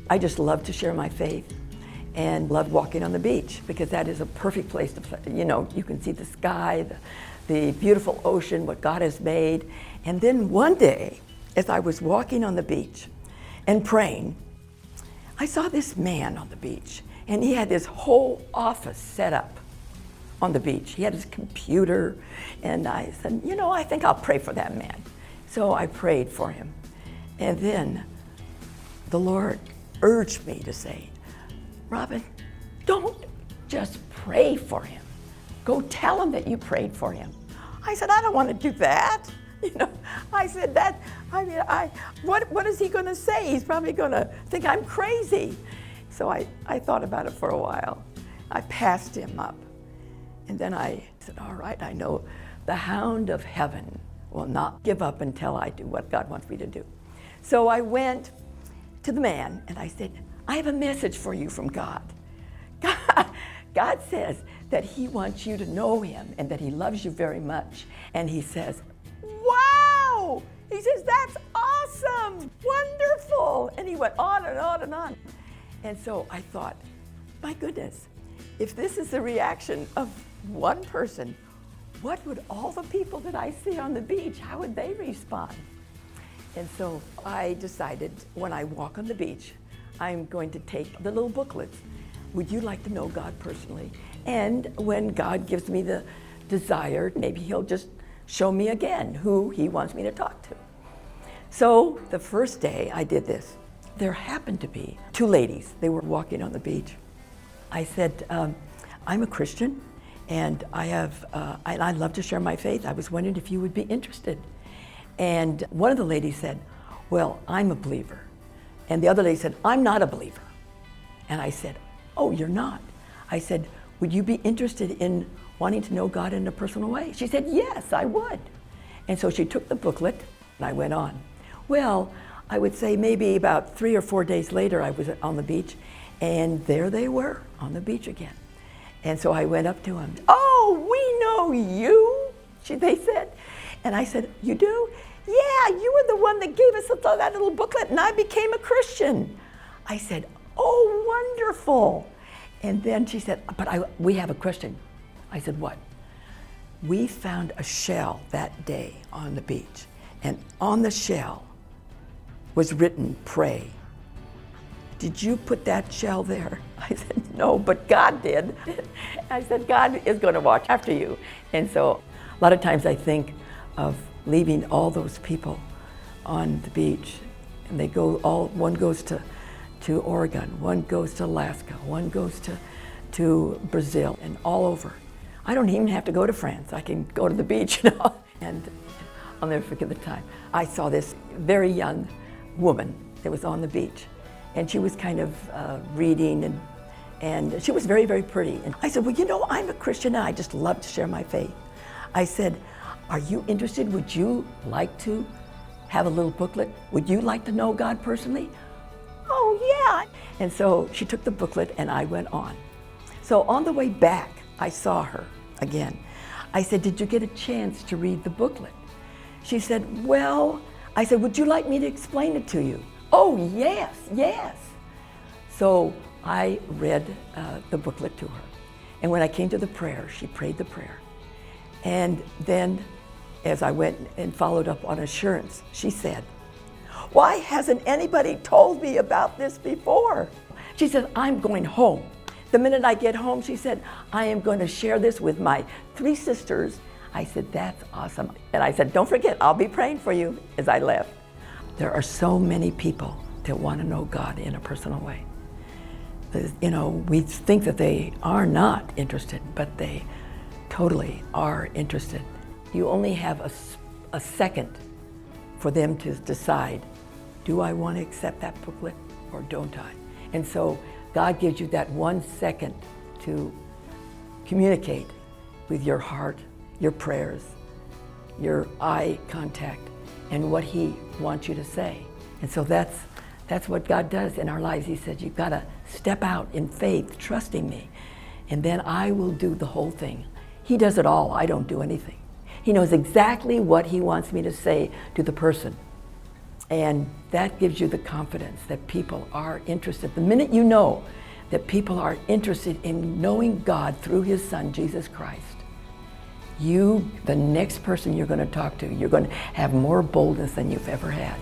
I just love to share my faith and love walking on the beach because that is a perfect place to play. You know, you can see the sky, the beautiful ocean, what God has made. And then one day, as I was walking on the beach and praying, I saw this man on the beach, and he had his whole office set up on the beach. He had his computer, and I said, you know, I think I'll pray for that man. So I prayed for him. And then the Lord urged me to say, Robin, don't just pray for him. Go tell him that you prayed for him. I said, I don't want to do that. You know, I said that, what is he going to say? He's probably going to think I'm crazy. So I thought about it for a while. I passed him up. And then I said, all right, I know the hound of heaven will not give up until I do what God wants me to do. So I went to the man and I said, I have a message for you from God. God says that he wants you to know him and that he loves you very much. And he says, wow! He says, that's awesome, wonderful. And he went on and on and on. And so I thought, my goodness, if this is the reaction of one person, what would all the people that I see on the beach, how would they respond? And so I decided when I walk on the beach, I'm going to take the little booklets. Would you like to know God personally? And when God gives me the desire, maybe he'll just show me again who he wants me to talk to. So the first day I did this, there happened to be two ladies. They were walking on the beach. I said, I'm a Christian and I love to share my faith. I was wondering if you would be interested. And one of the ladies said, well, I'm a believer. And the other lady said, I'm not a believer. And I said, oh, you're not? I said, would you be interested in wanting to know God in a personal way? She said, yes, I would. And so she took the booklet and I went on. Well, I would say maybe about 3 or 4 days later, I was on the beach and there they were on the beach again. And so I went up to them. Oh, we know you, they said. And I said, you do? Yeah, you were the one that gave us that little booklet and I became a Christian. I said, oh, wonderful. And then she said, but we have a question. I said, what? We found a shell that day on the beach, and on the shell was written, pray. Did you put that shell there? I said, no, but God did. I said, God is going to watch after you. And so a lot of times I think of leaving all those people on the beach, and they go one goes to Oregon, one goes to Alaska, one goes to Brazil, and all over. I don't even have to go to France. I can go to the beach, you know. And I'll never forget the time. I saw this very young woman that was on the beach, and she was kind of reading, and she was very, very pretty. And I said, well, you know, I'm a Christian, and I just love to share my faith. I said, are you interested? Would you like to have a little booklet? Would you like to know God personally? Oh, yeah. And so she took the booklet and I went on. So on the way back, I saw her again. I said, did you get a chance to read the booklet? She said, well, I said, would you like me to explain it to you? Oh, yes, yes. So I read the booklet to her. And when I came to the prayer, she prayed the prayer. And then as I went and followed up on assurance, she said, why hasn't anybody told me about this before? She said, I'm going home. The minute I get home, she said, I am going to share this with my 3 sisters. I said, that's awesome. And I said, don't forget, I'll be praying for you as I left. There are so many people that want to know God in a personal way. You know, we think that they are not interested, but they totally are interested. You only have a second for them to decide, do I want to accept that booklet or don't I? And so God gives you that 1 second to communicate with your heart, your prayers, your eye contact, and what he wants you to say. And so that's what God does in our lives. He says, you've got to step out in faith, trusting me, and then I will do the whole thing. He does it all. I don't do anything. He knows exactly what he wants me to say to the person. And that gives you the confidence that people are interested. The minute you know that people are interested in knowing God through His Son, Jesus Christ, the next person you're going to talk to, you're going to have more boldness than you've ever had.